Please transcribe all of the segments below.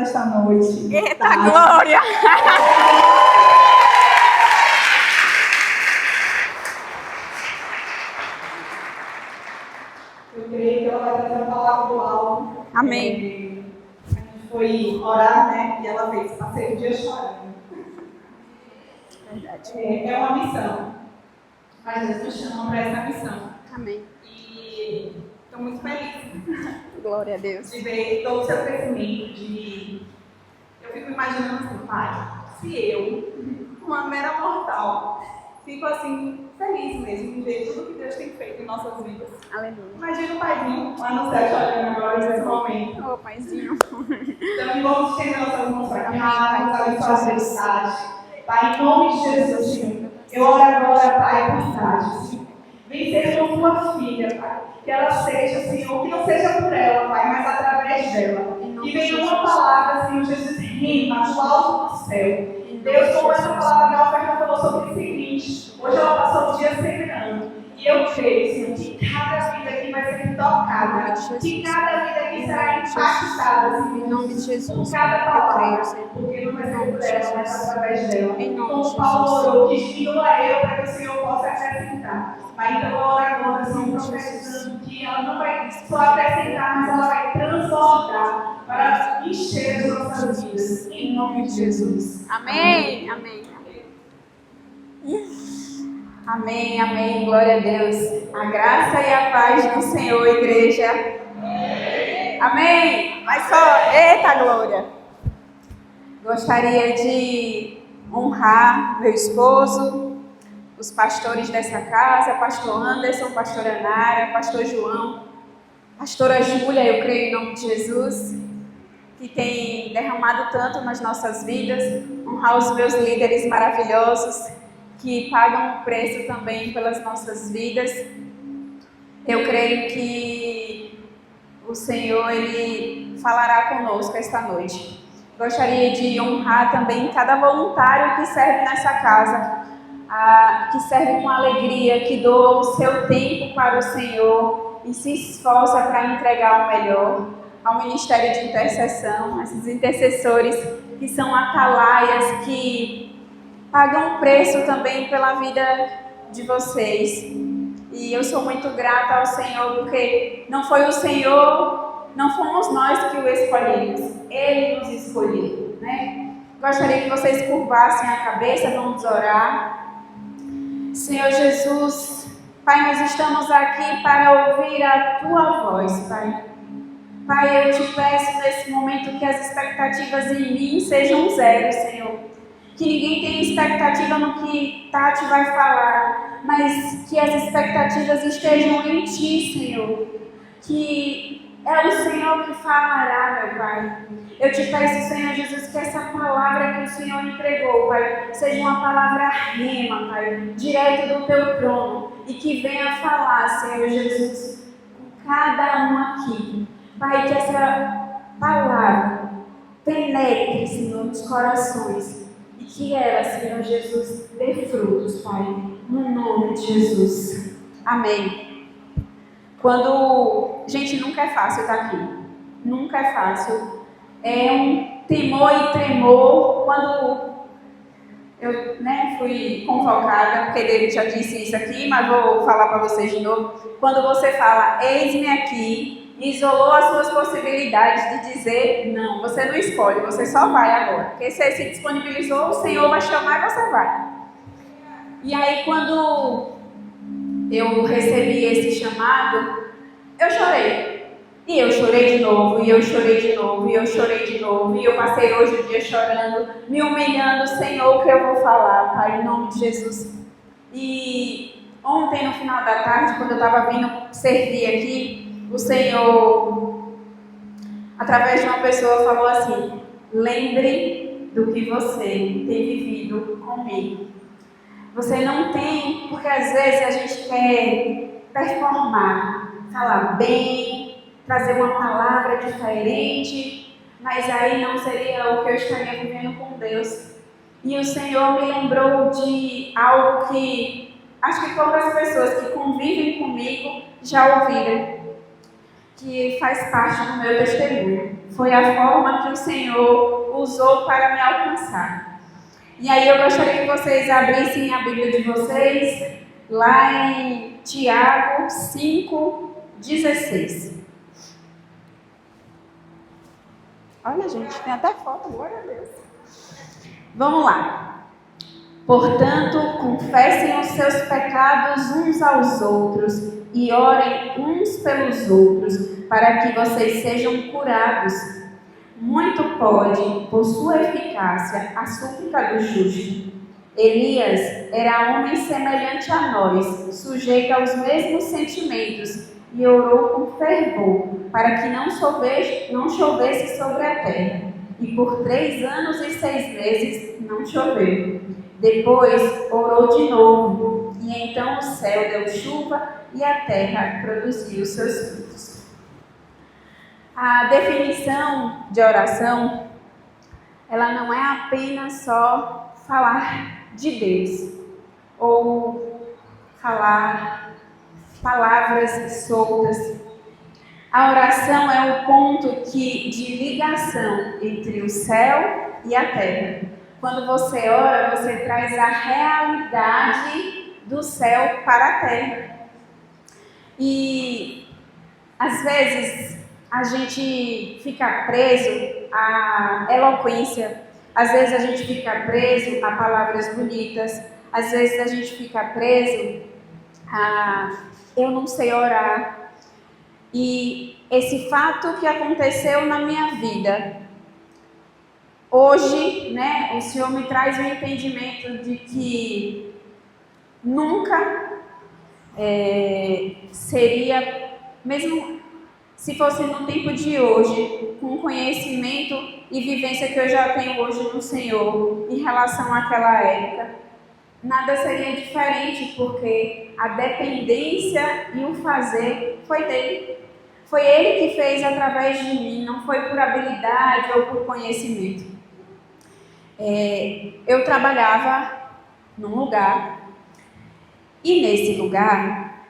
nesta noite. Eita, tá? Glória! Eu creio que ela vai trazer uma palavra do alto. Amém. A gente foi orar, né? E ela fez, passei o dia chorando. Verdade. É uma missão. Mas Deus nos chama para essa missão. Amém. E estou muito feliz. Glória a Deus. De ver todo o seu crescimento. Eu fico imaginando assim, pai, se eu, uma mera mortal, fico assim, feliz mesmo em ver tudo que Deus tem feito em nossas vidas. Aleluia. Imagina o paizinho lá no céu chorando agora nesse momento. Ô, paizinho. Então, vamos estender nossas mãos para cá, vamos abençoar a felicidade. Pai, em nome de Jesus, Senhor, eu oro agora, Pai, por cidade, Senhor. Vem ser com tua filha, Pai. Que ela seja, Senhor, que não seja por ela, Pai, mas através dela. Que venha uma palavra, Senhor Jesus, rima do alto do céu. Deus, como essa palavra da oferta falou sobre o seguinte, hoje ela passou o dia semeando. E eu creio, Senhor, que cada vida aqui vai ser tocada, que cada vida aqui será impactada, Senhor, em nome de Jesus. por cada palavra, Senhor. porque não vai ser por ela, mas através dela. Em nome Como de Paulo Jesus. orou, diminua eu para que o Senhor possa acrescentar. Mas então eu oro agora, Senhor, profetizando que ela não vai só acrescentar, mas ela vai transbordar para encher as nossas vidas. Em nome de Jesus. Amém. Amém. Amém, amém, glória a Deus. A graça e a paz do Senhor, igreja. Amém. Mas só, eita glória. Gostaria de honrar meu esposo, os pastores dessa casa, pastor Anderson, pastora Nara, pastor João, pastora Júlia, eu creio em nome de Jesus, que tem derramado tanto nas nossas vidas. Honrar os meus líderes maravilhosos, que pagam o preço também pelas nossas vidas. Eu creio que o Senhor, Ele falará conosco esta noite. Gostaria de honrar também cada voluntário que serve nessa casa, que serve com alegria, que doa o seu tempo para o Senhor e se esforça para entregar o melhor. Ao Ministério de Intercessão, esses intercessores que são atalaias, que pagam um preço também pela vida de vocês. E eu sou muito grata ao Senhor, porque não foi o Senhor, não fomos nós que o escolhemos, Ele nos escolheu, né? Gostaria que vocês curvassem a cabeça, vamos orar. Senhor Jesus, Pai, nós estamos aqui para ouvir a Tua voz, Pai. Pai, eu te peço nesse momento que as expectativas em mim sejam zero, Senhor. Que ninguém tenha expectativa no que Tati vai falar, mas que as expectativas estejam em Ti, Senhor. Que é o Senhor que falará, meu Pai. Eu te peço, Senhor Jesus, que essa palavra que o Senhor entregou, Pai, seja uma palavra rema, Pai, direto do Teu trono, e que venha falar, Senhor Jesus, com cada um aqui. Pai, que essa palavra penetre, Senhor, nos corações. E que ela, Senhor Jesus, dê frutos, Pai, no nome de Jesus. Amém. Gente, nunca é fácil estar aqui. Nunca é fácil. É um temor e tremor. Quando eu fui convocada, porque ele já disse isso aqui, mas vou falar para vocês de novo. Quando você fala, eis-me aqui, isolou as suas possibilidades de dizer não, você não escolhe, você só vai agora. Porque você se disponibilizou, o Senhor vai chamar e você vai. E aí quando eu recebi esse chamado, eu chorei. E eu chorei de novo, e eu chorei de novo, e eu chorei de novo. E eu passei hoje o dia chorando, me humilhando, Senhor, o que eu vou falar, Pai, em nome de Jesus. E ontem, no final da tarde, quando eu estava vindo servir aqui, o Senhor, através de uma pessoa, falou assim: lembre do que você tem vivido comigo. Você não tem, porque às vezes a gente quer performar, falar bem, trazer uma palavra diferente, mas aí não seria o que eu estaria vivendo com Deus. E o Senhor me lembrou de algo que acho que poucas pessoas que convivem comigo já ouviram. que faz parte do meu testemunho. Foi a forma que o Senhor usou para me alcançar. E aí eu gostaria que vocês abrissem a Bíblia de vocês lá em Tiago 5:16. Olha, gente, tem até foto, glória a Deus. Vamos lá. Portanto, confessem os seus pecados uns aos outros e orem uns pelos outros, para que vocês sejam curados. Muito pode, por sua eficácia, a súplica do justo. Elias era homem semelhante a nós, sujeito aos mesmos sentimentos, e orou com fervor, para que não chovesse sobre a terra. E por 3 anos e 6 meses não choveu. Depois orou de novo, e então o céu deu chuva e a terra produziu seus frutos. A definição de oração, ela não é apenas só falar de Deus, ou falar palavras soltas. A oração é o ponto de ligação entre o céu e a terra. Quando você ora, você traz a realidade do céu para a terra. E às vezes a gente fica preso à eloquência, às vezes a gente fica preso a palavras bonitas, às vezes a gente fica preso a eu não sei orar. E esse fato que aconteceu na minha vida, hoje, né, o Senhor me traz o entendimento de que nunca seria, mesmo se fosse no tempo de hoje, com o conhecimento e vivência que eu já tenho hoje no Senhor, em relação àquela época, nada seria diferente, porque a dependência e o fazer foi dele. Foi ele que fez através de mim, não foi por habilidade ou por conhecimento. Eu trabalhava num lugar, e nesse lugar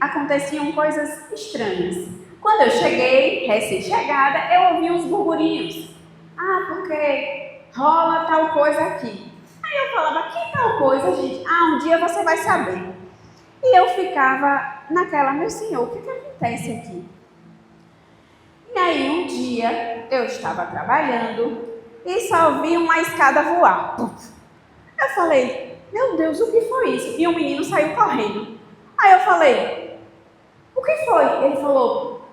aconteciam coisas estranhas. Quando eu cheguei, recém-chegada, eu ouvi uns burburinhos. Porque rola tal coisa aqui. Aí eu falava, que tal coisa, gente? Um dia você vai saber. E eu ficava naquela, meu Senhor, o que acontece aqui? E aí um dia eu estava trabalhando e só vi uma escada voar. Eu falei, meu Deus, o que foi isso? E o menino saiu correndo. Aí eu falei, o que foi? Ele falou,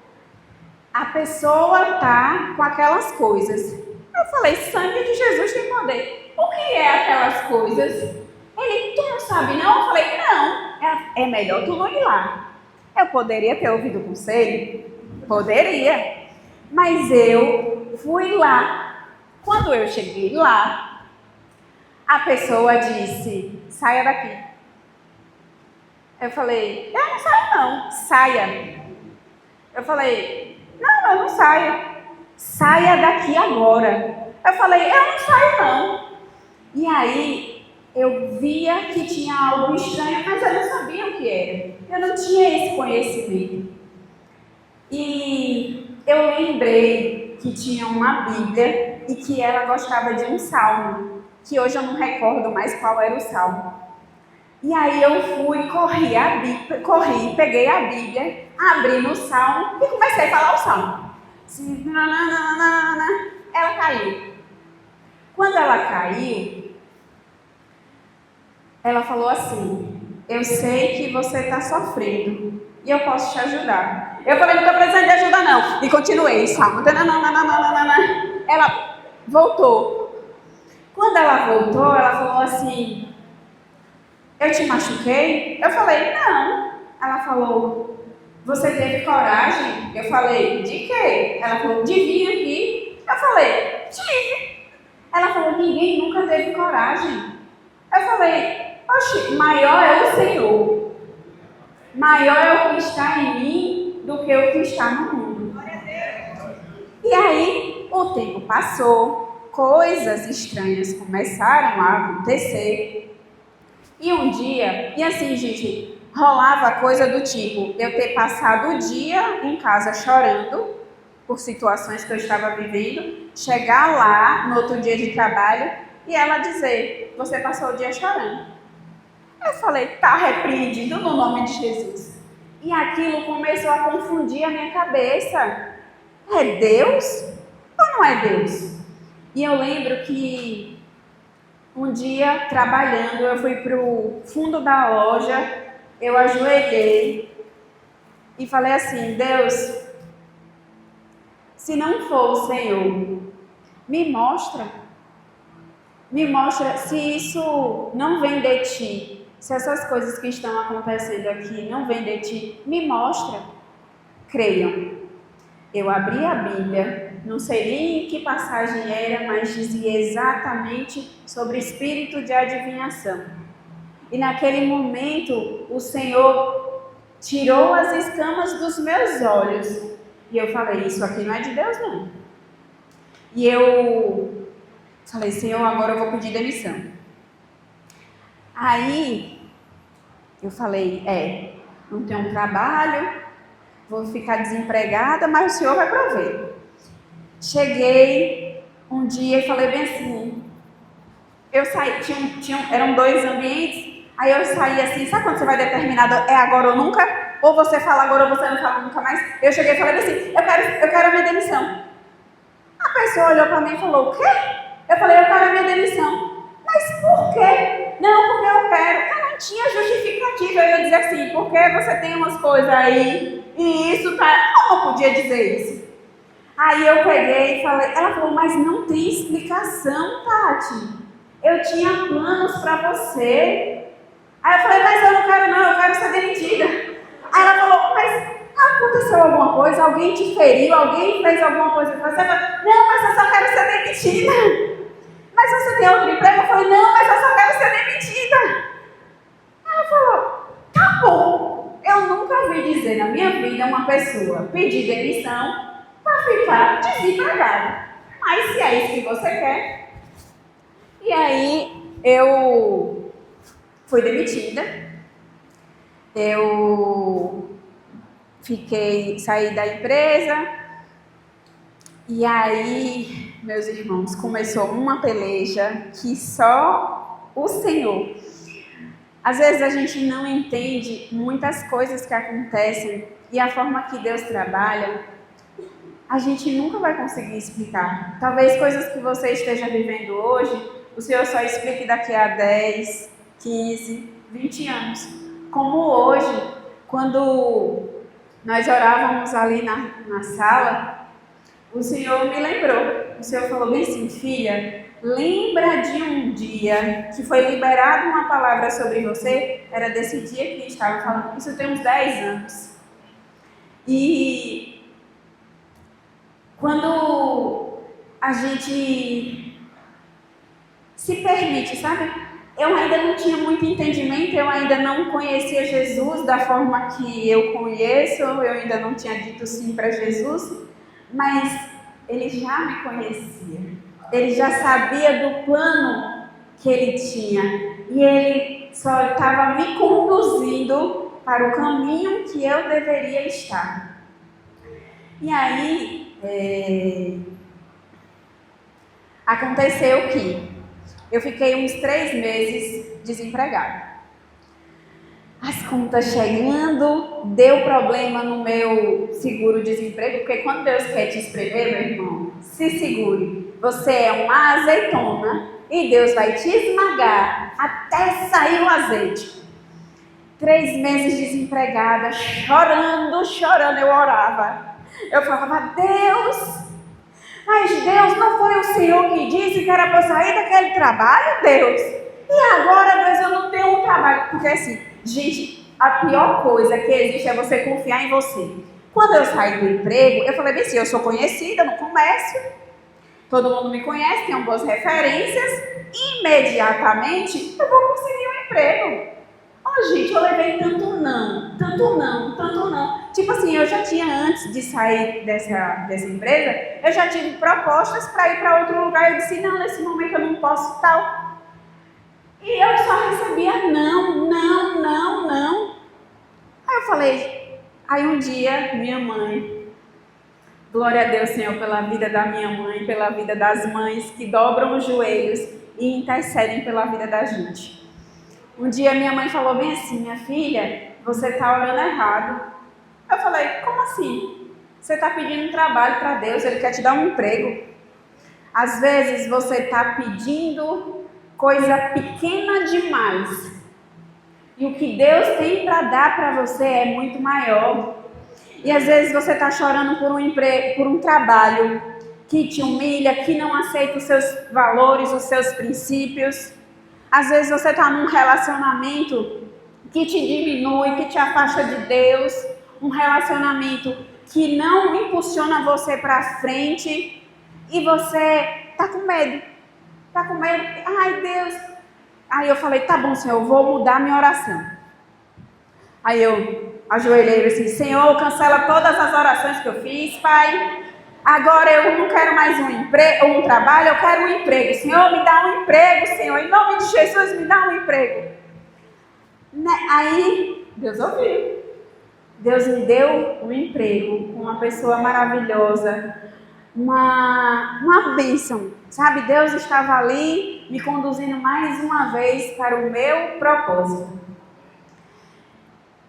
a pessoa tá com aquelas coisas. Eu falei, sangue de Jesus tem poder. O que é aquelas coisas? Ele, tu não sabe não? Eu falei, não, é melhor tu não ir lá. Eu poderia ter ouvido o conselho? Poderia. Mas eu fui lá. Quando eu cheguei lá, a pessoa disse, saia daqui. Eu falei, eu não saio não, saia. Eu falei, não, eu não saio. Saia daqui agora. Eu falei, eu não saio não. E aí, eu via que tinha algo estranho, mas eu não sabia o que era. Eu não tinha esse conhecimento. E eu lembrei que tinha uma Bíblia e que ela gostava de um salmo, que hoje eu não recordo mais qual era o salmo. E aí eu fui, corri, peguei a Bíblia, abri no salmo e comecei a falar o salmo. Ela caiu. Quando ela caiu, ela falou assim, eu sei que você está sofrendo e eu posso te ajudar. Eu falei, não estou precisando de ajuda não. E continuei, salmo. Ela voltou. Quando ela voltou, ela falou assim, eu te machuquei? Eu falei, não. Ela falou, você teve coragem? Eu falei, de quê? Ela falou, de vir aqui. Eu falei, tive. Ela falou, ninguém nunca teve coragem. Eu falei, oxe, maior é o Senhor. Maior é o que está em mim do que o que está no mundo. E aí, o tempo passou, coisas estranhas começaram a acontecer. E um dia, e assim, gente, rolava coisa do tipo, eu ter passado o dia em casa chorando por situações que eu estava vivendo, chegar lá no outro dia de trabalho e ela dizer, você passou o dia chorando. Eu falei, tá repreendido no nome de Jesus. E aquilo começou a confundir a minha cabeça. É Deus ou não é Deus? E eu lembro que um dia, trabalhando, eu fui para o fundo da loja, eu ajoelhei e falei assim, Deus, se não for o Senhor, me mostra se isso não vem de Ti, se essas coisas que estão acontecendo aqui não vêm de Ti, me mostra. Creiam. Eu abri a Bíblia, não sei nem que passagem era, mas dizia exatamente sobre espírito de adivinhação. E naquele momento, o Senhor tirou as escamas dos meus olhos. E eu falei, isso aqui não é de Deus, não. E eu falei, Senhor, agora eu vou pedir demissão. Aí, eu falei, não tenho um trabalho, vou ficar desempregada, mas o Senhor vai prover. Cheguei um dia e falei bem assim, eu saí, eram 2 ambientes, aí eu saí assim, sabe quando você vai determinado, é agora ou nunca? Ou você fala agora ou você não fala nunca mais? Eu cheguei e falei assim, eu quero a minha demissão. A pessoa olhou para mim e falou, o quê? Eu falei, eu quero a minha demissão. Mas por quê? Não, porque eu quero. Eu não tinha justificativa, eu ia dizer assim, porque você tem umas coisas aí, e isso tá... Eu não podia dizer isso. Aí eu peguei e falei, ela falou, mas não tem explicação, Tati. Eu tinha planos para você. Aí eu falei, mas eu não quero não, eu quero ser demitida. Aí ela falou, mas aconteceu alguma coisa? Alguém te feriu? Alguém fez alguma coisa com você? Eu falei, não, mas eu só quero ser demitida. Mas você tem outro emprego? Eu falei, não, mas eu só quero ser demitida. Ela falou, tá bom. Eu nunca vi dizer na minha vida uma pessoa pedir demissão para ficar desempregada. Mas se é isso que você quer. E aí eu fui demitida. Eu saí da empresa. E aí, meus irmãos, começou uma peleja que só o Senhor. Às vezes a gente não entende muitas coisas que acontecem e a forma que Deus trabalha, a gente nunca vai conseguir explicar. Talvez coisas que você esteja vivendo hoje, o Senhor só explique daqui a 10, 15, 20 anos. Como hoje, quando nós orávamos ali na sala, o Senhor me lembrou. O Senhor falou bem assim, filha, lembra de um dia que foi liberada uma palavra sobre você? Era desse dia que estava falando. Isso tem uns 10 anos. E quando a gente se permite, sabe? Eu ainda não tinha muito entendimento, eu ainda não conhecia Jesus da forma que eu conheço, eu ainda não tinha dito sim para Jesus, mas ele já me conhecia, ele já sabia do plano que ele tinha e ele só estava me conduzindo para o caminho que eu deveria estar. E aí, aconteceu que eu fiquei uns 3 meses desempregada. As contas chegando, deu problema no meu seguro-desemprego, porque quando Deus quer te espremer, meu irmão, se segure. Você é uma azeitona e Deus vai te esmagar até sair o azeite. 3 meses desempregada, chorando, eu orava. Eu falava, Deus, mas Deus, não foi o Senhor que disse que era para eu sair daquele trabalho, Deus? E agora, Deus, eu não tenho um trabalho. Porque assim, gente, a pior coisa que existe é você confiar em você. Quando eu saí do emprego, eu falei bem assim, eu sou conhecida no comércio, todo mundo me conhece, tenho boas referências, imediatamente eu vou conseguir um emprego. Gente, eu levei tanto não. Tipo assim, eu já tinha, antes de sair dessa empresa, eu já tive propostas para ir para outro lugar. Eu disse, não, nesse momento eu não posso tal. E eu só recebia não. Eu falei, aí um dia minha mãe, glória a Deus, Senhor, pela vida da minha mãe, pela vida das mães que dobram os joelhos e intercedem pela vida da gente. Um dia minha mãe falou bem assim, minha filha, você está orando errado. Eu falei, como assim? Você está pedindo um trabalho para Deus, Ele quer te dar um emprego. Às vezes você está pedindo coisa pequena demais. E o que Deus tem para dar para você é muito maior. E às vezes você está chorando por um emprego, por um trabalho que te humilha, que não aceita os seus valores, os seus princípios. Às vezes você está num relacionamento que te diminui, que te afasta de Deus. Um relacionamento que não impulsiona você para frente. E você está com medo. Está com medo. Ai, Deus. Aí eu falei, tá bom, Senhor, eu vou mudar minha oração. Aí eu ajoelhei assim, Senhor, cancela todas as orações que eu fiz, Pai. Agora eu não quero mais um trabalho, eu quero um emprego. Senhor, me dá um emprego, Senhor. Em nome de Jesus, me dá um emprego. Aí, Deus ouviu. Deus me deu um emprego com uma pessoa maravilhosa. Uma bênção, sabe? Deus estava ali me conduzindo mais uma vez para o meu propósito.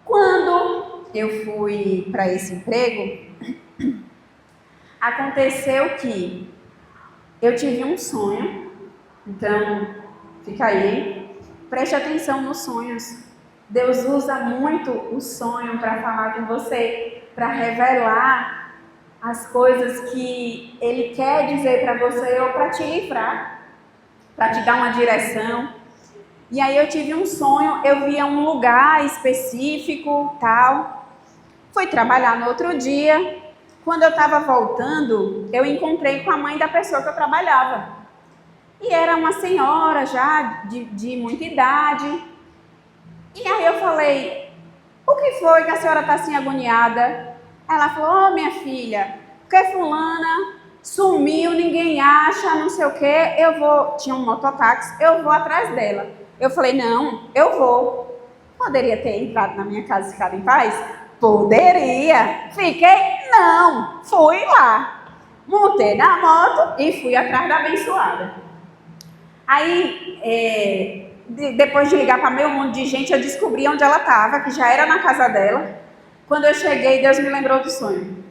Quando eu fui para esse emprego, aconteceu que eu tive um sonho. Então, fica aí, preste atenção nos sonhos. Deus usa muito o sonho para falar com você, para revelar as coisas que Ele quer dizer para você ou para te livrar, para te dar uma direção. E aí eu tive um sonho, eu via um lugar específico, tal. Fui trabalhar no outro dia. Quando eu estava voltando, eu encontrei com a mãe da pessoa que eu trabalhava. E era uma senhora já de muita idade. E aí eu falei, o que foi que a senhora está assim agoniada? Ela falou, minha filha, porque fulana sumiu, ninguém acha, não sei o quê, tinha um mototáxi, eu vou atrás dela. Eu falei, não, eu vou. Poderia ter entrado na minha casa e ficado em paz? Poderia. Fiquei? Não, fui lá. Montei na moto e fui atrás da abençoada. Aí, depois de ligar para meio mundo de gente, eu descobri onde ela estava, que já era na casa dela. Quando eu cheguei, Deus me lembrou do sonho.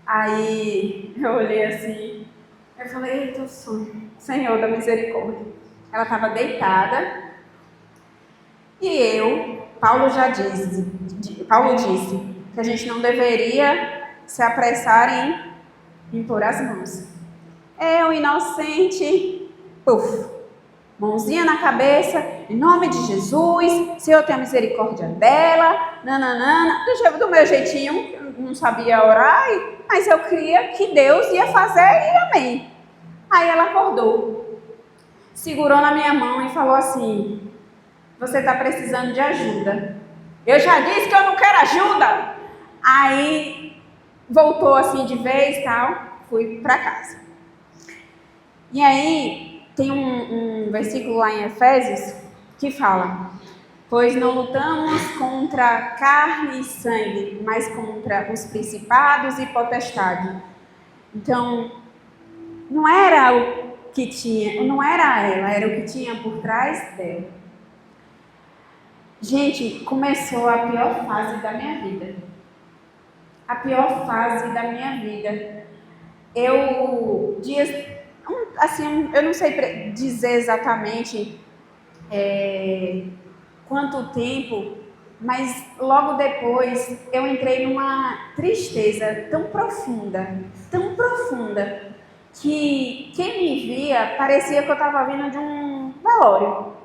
Aí eu olhei assim, eu falei, eita, o sonho, Senhor da misericórdia. Ela estava deitada e Paulo disse que a gente não deveria se apressar em impor as mãos. Eu, inocente, mãozinha na cabeça, em nome de Jesus, Senhor tenha misericórdia dela, nananana, do meu jeitinho, não sabia orar, mas eu cria que Deus ia fazer e amém. Aí ela acordou, segurou na minha mão e falou assim, você está precisando de ajuda. Eu já disse que eu não quero ajuda. Aí voltou assim de vez e tal, fui para casa. E aí tem um versículo lá em Efésios que fala, pois não lutamos contra carne e sangue, mas contra os principados e potestades. Então, não era o que tinha, não era ela, era o que tinha por trás dela. Gente, começou a pior fase da minha vida. A pior fase da minha vida. Eu não sei dizer exatamente quanto tempo, mas logo depois eu entrei numa tristeza tão profunda, que quem me via parecia que eu estava vindo de um velório.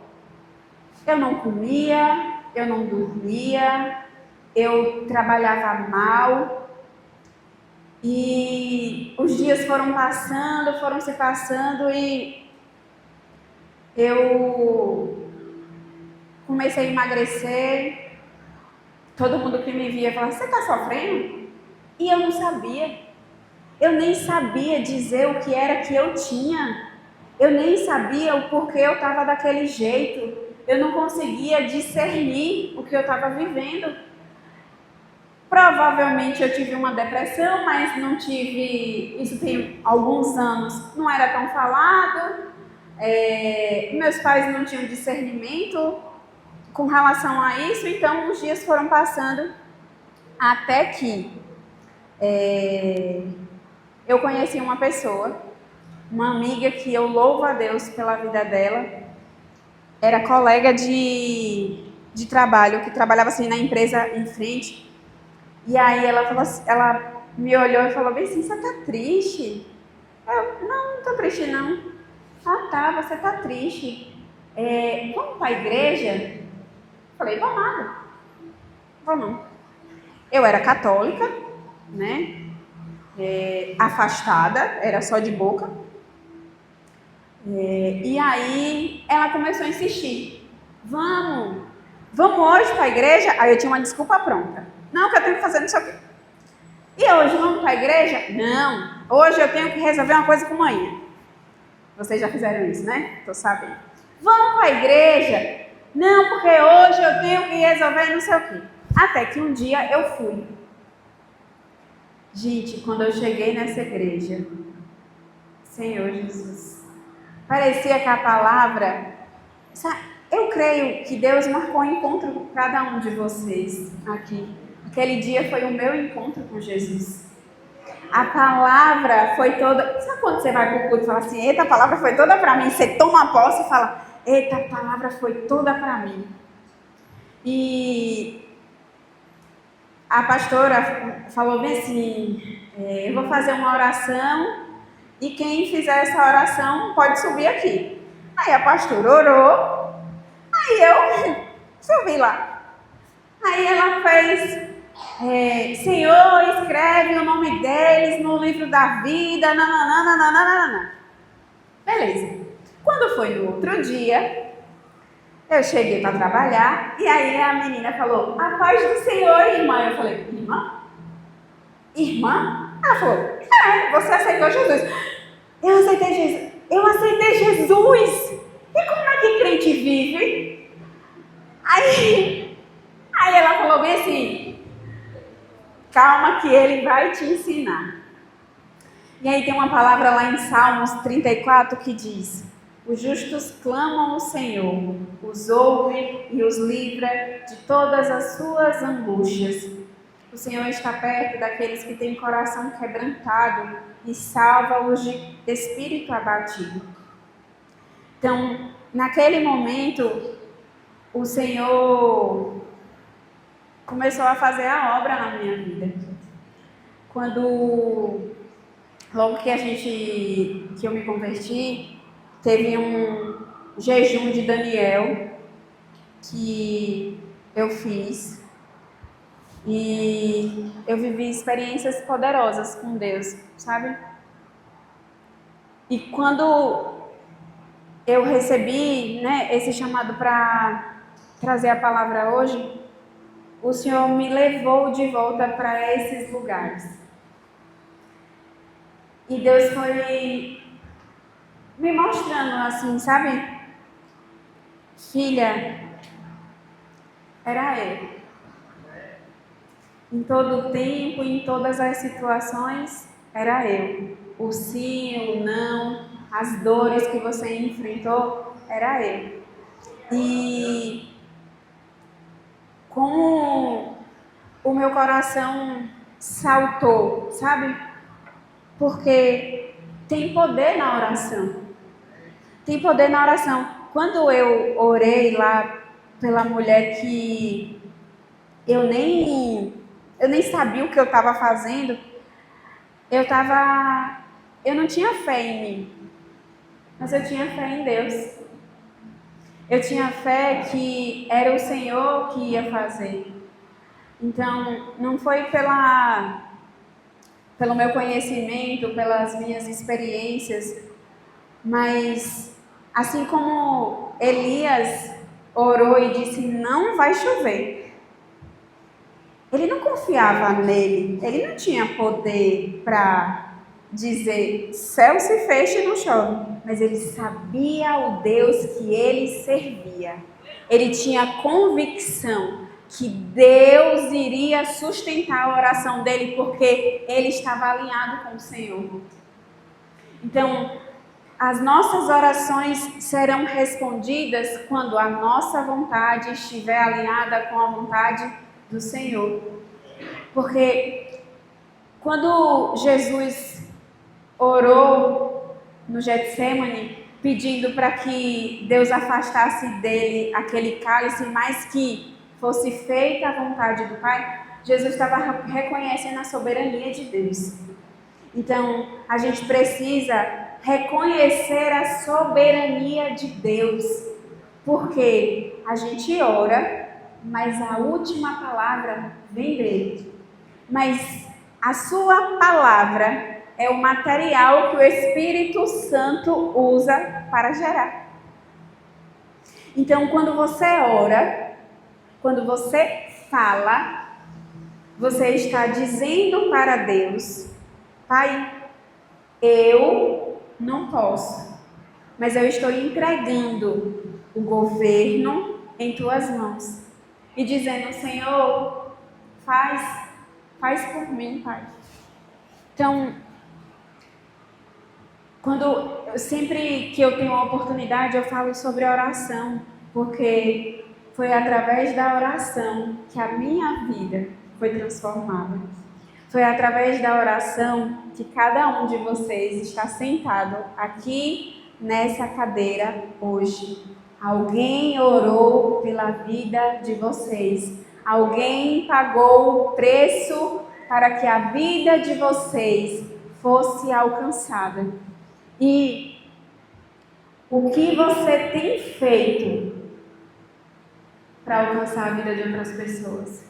Eu não comia, eu não dormia, eu trabalhava mal. E os dias foram se passando e eu comecei a emagrecer. Todo mundo que me via falava, você está sofrendo? E eu não sabia. Eu nem sabia dizer o que era que eu tinha. Eu nem sabia o porquê eu estava daquele jeito. Eu não conseguia discernir o que eu estava vivendo. Provavelmente eu tive uma depressão, mas não tive, isso tem alguns anos, não era tão falado. Meus pais não tinham discernimento com relação a isso, então os dias foram passando até que eu conheci uma pessoa, uma amiga que eu louvo a Deus pela vida dela, era colega de trabalho, que trabalhava assim na empresa em frente. E aí ela falou assim, ela me olhou e falou bem assim, você tá triste? Eu, não tô triste não. Ah tá, você tá triste. Vamos pra igreja? Falei, vamos nada. Vamos não. Eu era católica, né? Afastada, era só de boca. E aí ela começou a insistir. Vamos hoje pra igreja? Aí eu tinha uma desculpa pronta. Não, que eu tenho que fazer não sei o quê. E hoje vamos para a igreja? Não. Hoje eu tenho que resolver uma coisa com manhã. Vocês já fizeram isso, né? Tô sabendo. Vamos para a igreja? Não, porque hoje eu tenho que resolver não sei o quê. Até que um dia eu fui. Gente, quando eu cheguei nessa igreja, Senhor Jesus, parecia que a palavra... Eu creio que Deus marcou um encontro com cada um de vocês aqui. Aquele dia foi o meu encontro com Jesus. A palavra foi toda... Sabe quando você vai para o culto e fala assim, eita, a palavra foi toda para mim? Você toma posse e fala, eita, a palavra foi toda para mim. E a pastora falou bem assim, eu vou fazer uma oração e quem fizer essa oração pode subir aqui. Aí a pastora orou, aí eu subi lá. Aí ela fez... Senhor, escreve o nome deles no livro da vida, nananana. Beleza. Quando foi no outro dia, eu cheguei para trabalhar e aí a menina falou, a paz do Senhor, irmã. Eu falei, irmã? Irmã? Ela falou, você aceitou Jesus. Eu aceitei Jesus. E como é que crente vive? Aí ela falou bem assim, calma que ele vai te ensinar. E aí tem uma palavra lá em Salmos 34 que diz, os justos clamam ao Senhor, os ouve e os livra de todas as suas angústias. O Senhor está perto daqueles que têm coração quebrantado e salva-os de espírito abatido. Então, naquele momento, o Senhor começou a fazer a obra na minha vida. Logo que eu me converti, teve um jejum de Daniel que eu fiz e eu vivi experiências poderosas com Deus, sabe? E quando eu recebi, esse chamado para trazer a palavra hoje, o Senhor me levou de volta para esses lugares. E Deus foi me mostrando assim, sabe? Filha, era eu. Em todo o tempo, em todas as situações, era eu. O sim, o não, as dores que você enfrentou, era eu. E como o meu coração saltou, sabe? Porque tem poder na oração. Tem poder na oração. Quando eu orei lá pela mulher que eu nem sabia o que eu estava fazendo, eu não tinha fé em mim, mas eu tinha fé em Deus. Eu tinha fé que era o Senhor que ia fazer. Então, não foi pelo meu conhecimento, pelas minhas experiências, mas assim como Elias orou e disse, não vai chover. Ele não confiava nele, ele não tinha poder para dizer, céu se fecha e não chove. Mas ele sabia o Deus que ele servia. Ele tinha convicção que Deus iria sustentar a oração dele, porque ele estava alinhado com o Senhor. Então, as nossas orações serão respondidas quando a nossa vontade estiver alinhada com a vontade do Senhor. Porque quando Jesus orou no Getsemane, pedindo para que Deus afastasse dele aquele cálice, mas que fosse feita a vontade do Pai, Jesus estava reconhecendo a soberania de Deus. Então, a gente precisa reconhecer a soberania de Deus, porque a gente ora, mas a última palavra vem dele. Mas a sua palavra é o material que o Espírito Santo usa para gerar. Então, quando você ora, quando você fala, você está dizendo para Deus: Pai, eu não posso, mas eu estou entregando o governo em tuas mãos e dizendo: Senhor, faz por mim, Pai. Então, sempre que eu tenho uma oportunidade, eu falo sobre oração, porque foi através da oração que a minha vida foi transformada. Foi através da oração que cada um de vocês está sentado aqui nessa cadeira hoje. Alguém orou pela vida de vocês. Alguém pagou o preço para que a vida de vocês fosse alcançada. E o que você tem feito para alcançar a vida de outras pessoas?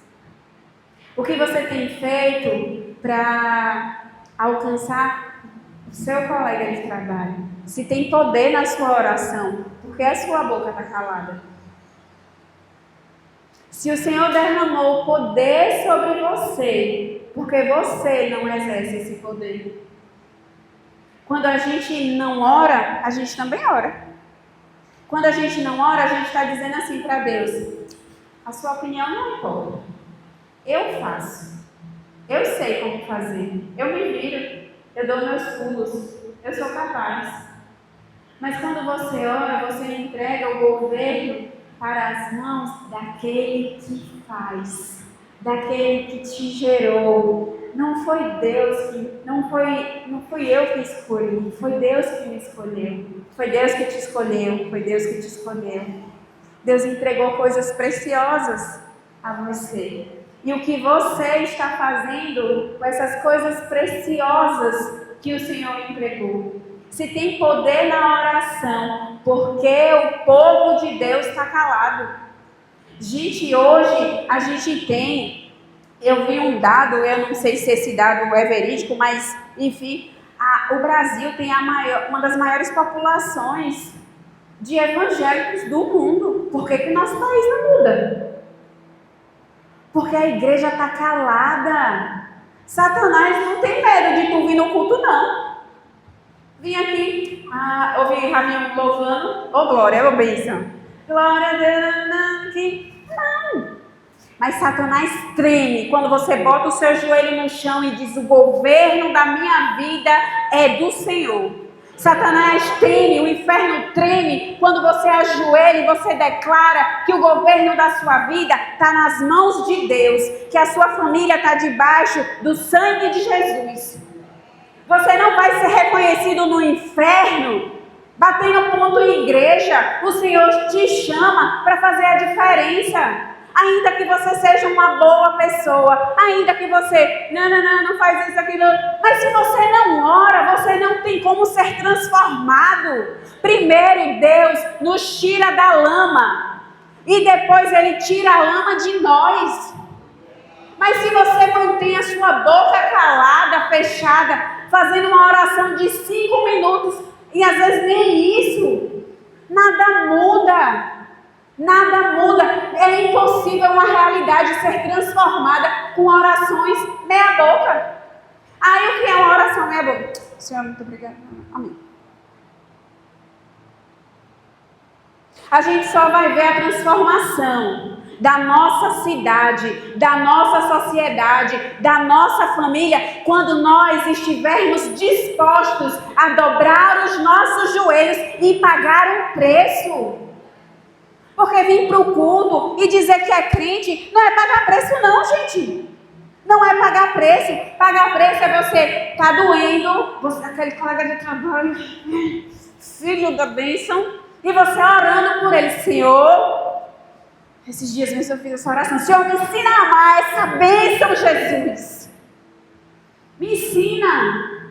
O que você tem feito para alcançar o seu colega de trabalho? Se tem poder na sua oração, porque a sua boca está calada. Se o Senhor derramou poder sobre você, porque você não exerce esse poder. Quando a gente não ora, a gente também ora. Quando a gente não ora, a gente está dizendo assim para Deus: a sua opinião não importa. Eu faço. Eu sei como fazer. Eu me viro. Eu dou meus pulos. Eu sou capaz. Mas quando você ora, você entrega o governo para as mãos daquele que faz, daquele que te gerou. Não foi Deus que, não fui eu que escolhi, foi Deus que me escolheu. Foi Deus que te escolheu, foi Deus que te escolheu. Deus entregou coisas preciosas a você. E o que você está fazendo com essas coisas preciosas que o Senhor entregou? Se tem poder na oração, porque o povo de Deus está calado. Gente, hoje a gente tem, eu vi um dado, eu não sei se esse dado é verídico, mas enfim, o Brasil tem uma das maiores populações de evangélicos do mundo. Por que nosso país não muda? Porque a igreja está calada. Satanás não tem medo de tu vir no culto, não. Vim aqui, ouvi Raminho louvando. Ô glória, ô bênção. Glória a Deus, aqui. Não. Mas Satanás treme quando você bota o seu joelho no chão e diz: o governo da minha vida é do Senhor. Satanás treme, o inferno treme quando você ajoelha e você declara que o governo da sua vida está nas mãos de Deus, que a sua família está debaixo do sangue de Jesus. Você não vai ser reconhecido no inferno batendo ponto em igreja. O Senhor te chama para fazer a diferença. Ainda que você seja uma boa pessoa, ainda que você, não faz isso, aquilo, mas se você não ora, você não tem como ser transformado. Primeiro Deus nos tira da lama, e depois Ele tira a lama de nós. Mas se você mantém a sua boca calada, fechada, fazendo uma oração de 5 minutos, e às vezes nem isso, nada muda. Nada muda, é impossível uma realidade ser transformada com orações meia boca. Aí o que é uma oração meia boca? Senhor, muito obrigada. Amém. A gente só vai ver a transformação da nossa cidade, da nossa sociedade, da nossa família, quando nós estivermos dispostos a dobrar os nossos joelhos e pagar um preço. Porque vir para o culto e dizer que é crente não é pagar preço não, gente. Não é pagar preço. Pagar preço é você estar doendo, você, aquele colega de trabalho, filho da bênção, e você orando por ele. Senhor, esses dias mesmo eu fiz essa oração. Senhor, me ensina a amar essa bênção, Jesus. Me ensina.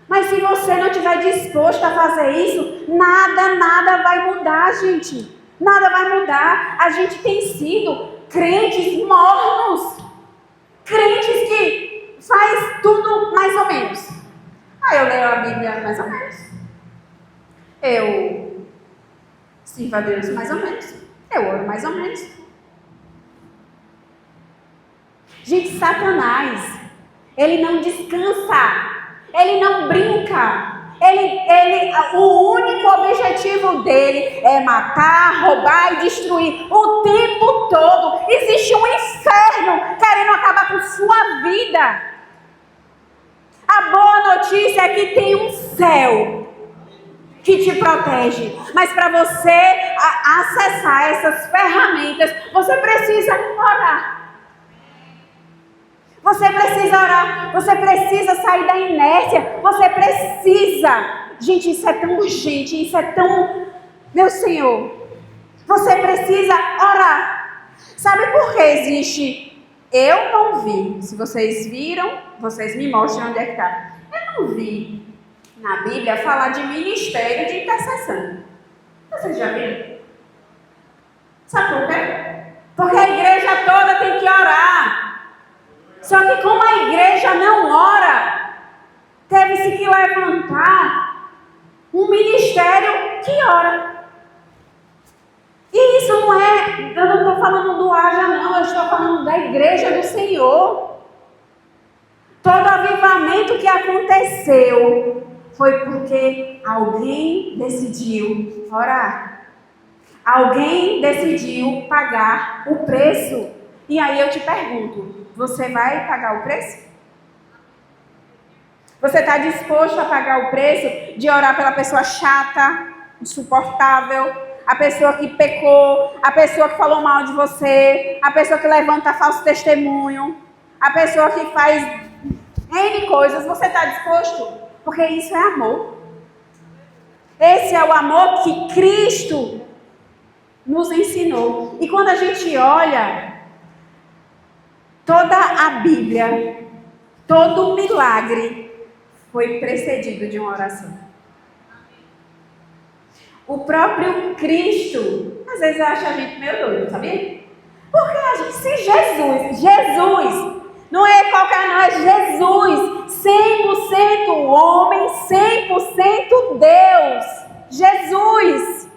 Mas se você não estiver disposto a fazer isso, nada vai mudar, gente. Nada vai mudar. A gente tem sido crentes mornos. Crentes que faz tudo mais ou menos. Eu leio a Bíblia mais ou menos. Eu sirvo a Deus mais ou menos. Eu oro mais ou menos. Gente, Satanás, ele não descansa. Ele não brinca. O único objetivo dele é matar, roubar e destruir. O tempo todo existe um inferno querendo acabar com sua vida. A boa notícia é que tem um céu que te protege. Mas para você acessar essas ferramentas, você precisa orar. Você precisa orar, você precisa sair da inércia, você precisa. Gente, isso é tão urgente, isso é tão... Meu Senhor, você precisa orar. Sabe por que existe? Eu não vi. Se vocês viram, vocês me mostrem onde é que está. Eu não vi na Bíblia falar de ministério de intercessão. Vocês já viram? Sabe por quê? Porque a igreja toda tem que orar. Só que como a igreja não ora, teve-se que levantar um ministério que ora. E isso não é, eu não estou falando do haja não, eu estou falando da igreja do Senhor. Todo avivamento que aconteceu foi porque alguém decidiu orar. Alguém decidiu pagar o preço. E aí eu te pergunto, você vai pagar o preço? Você está disposto a pagar o preço de orar pela pessoa chata, insuportável, a pessoa que pecou, a pessoa que falou mal de você, a pessoa que levanta falso testemunho, a pessoa que faz N coisas? Você está disposto? Porque isso é amor. Esse é o amor que Cristo nos ensinou. E quando a gente olha toda a Bíblia, todo milagre foi precedido de uma oração. O próprio Cristo, às vezes acha a gente meio doido, sabia? Porque a gente, se Jesus, não é qualquer não, é Jesus, 100% homem, 100% Deus, Jesus,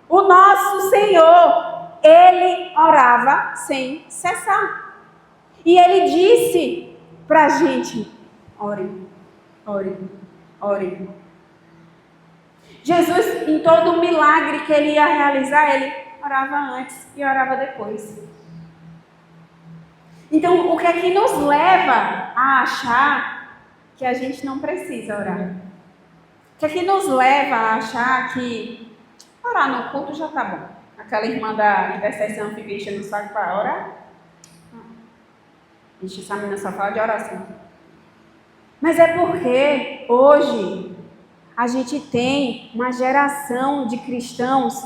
o nosso Senhor, ele orava sem cessar. E ele disse para a gente, ore, ore, ore. Jesus, em todo o milagre que ele ia realizar, ele orava antes e orava depois. Então, o que é que nos leva a achar que a gente não precisa orar? O que é que nos leva a achar que orar no culto já está bom? Aquela irmã da intercessão fica enchendo o saco para orar? Ixi, essa menina só fala de oração. Mas é porque hoje a gente tem uma geração de cristãos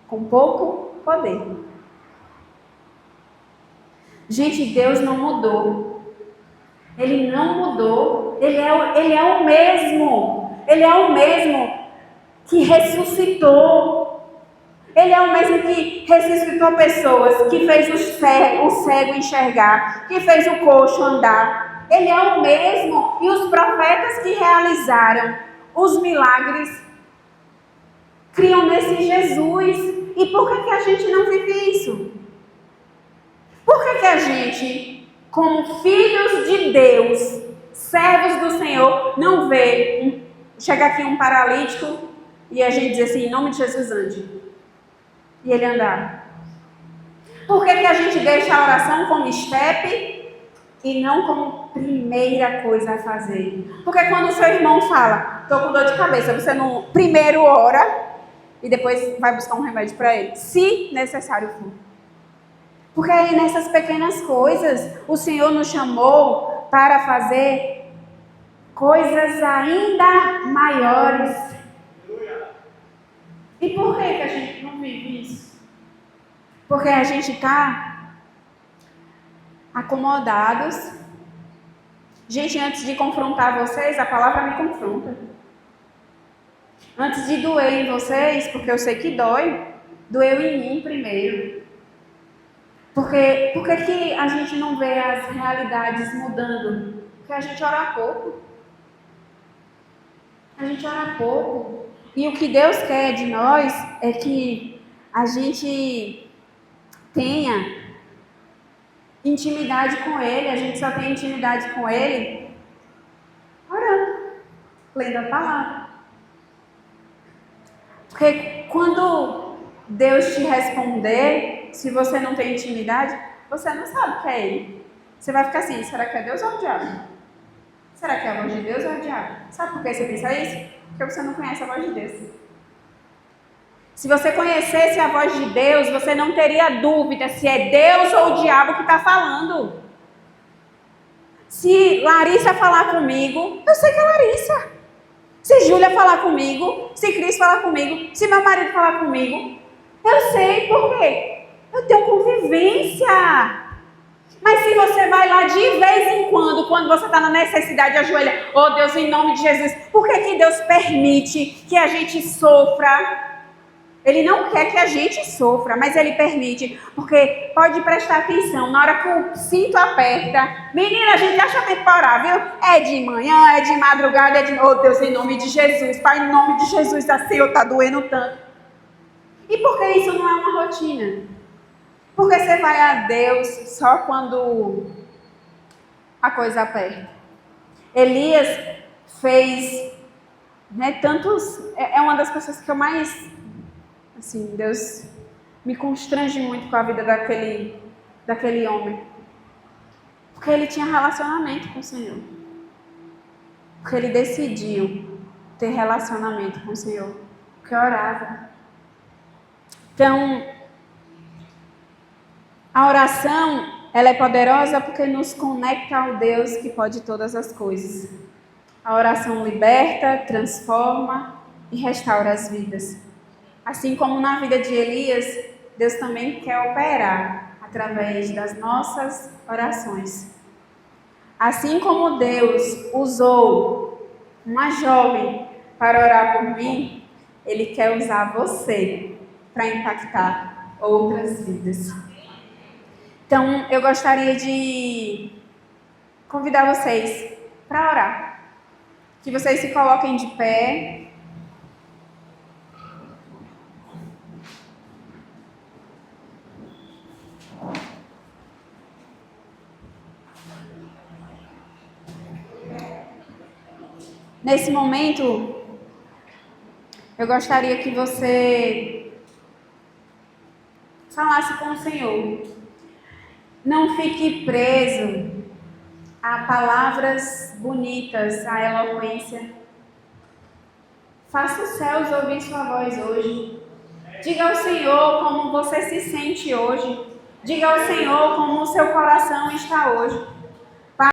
com pouco poder. Gente, Deus não mudou. Ele não mudou. Ele é o mesmo. Ele é o mesmo que ressuscitou. Ele é o mesmo que ressuscitou pessoas, que fez o cego enxergar, que fez o coxo andar. Ele é o mesmo, e os profetas que realizaram os milagres criam nesse Jesus. E por que a gente não vive isso? Por que a gente, como filhos de Deus, servos do Senhor, não vê chega aqui um paralítico e a gente diz assim, em nome de Jesus ande, e ele andar? Por que a gente deixa a oração como step e não como primeira coisa a fazer? Porque quando o seu irmão fala, estou com dor de cabeça, você não primeiro ora e depois vai buscar um remédio para ele, se necessário for. Porque aí nessas pequenas coisas, o Senhor nos chamou para fazer coisas ainda maiores. E por que a gente não vive isso? Porque a gente está acomodados. Gente, antes de confrontar vocês, a palavra me confronta. Antes de doer em vocês, porque eu sei que dói, doeu em mim primeiro. Por que a gente não vê as realidades mudando? Porque a gente ora pouco. A gente ora pouco. E o que Deus quer de nós é que a gente tenha intimidade com Ele. A gente só tem intimidade com Ele orando, lendo a palavra. Porque quando Deus te responder, se você não tem intimidade, você não sabe que é Ele. Você vai ficar assim, será que é Deus ou o diabo? Será que é a voz de Deus ou o diabo? Sabe por que você pensa isso? Porque você não conhece a voz de Deus. Se você conhecesse a voz de Deus, você não teria dúvida se é Deus ou o diabo que está falando. Se Larissa falar comigo, eu sei que é Larissa. Se Júlia falar comigo, se Cris falar comigo, se meu marido falar comigo, eu sei por quê. Eu tenho convivência. Mas se você vai lá de vez em quando você está na necessidade, ajoelha, oh Deus, em nome de Jesus, por que Deus permite que a gente sofra? Ele não quer que a gente sofra, mas Ele permite, porque pode prestar atenção, na hora que o cinto aperta, menina, a gente acha tempo para orar, viu? É de manhã, é de madrugada, oh Deus, em nome de Jesus, Pai, em nome de Jesus, assim, eu está doendo tanto. E por que isso não é uma rotina? Porque você vai a Deus só quando a coisa aperta. Elias fez, tantos... É uma das pessoas que eu mais... Assim, Deus me constrange muito com a vida daquele homem. Porque ele tinha relacionamento com o Senhor. Porque ele decidiu ter relacionamento com o Senhor. Porque orava. Então... A oração, ela é poderosa porque nos conecta ao Deus que pode todas as coisas. A oração liberta, transforma e restaura as vidas. Assim como na vida de Elias, Deus também quer operar através das nossas orações. Assim como Deus usou uma jovem para orar por mim, Ele quer usar você para impactar outras vidas. Então, eu gostaria de convidar vocês para orar. Que vocês se coloquem de pé. Nesse momento, eu gostaria que você falasse com o Senhor. Não fique preso a palavras bonitas, a eloquência. Faça os céus ouvir sua voz hoje. Diga ao Senhor como você se sente hoje. Diga ao Senhor como o seu coração está hoje.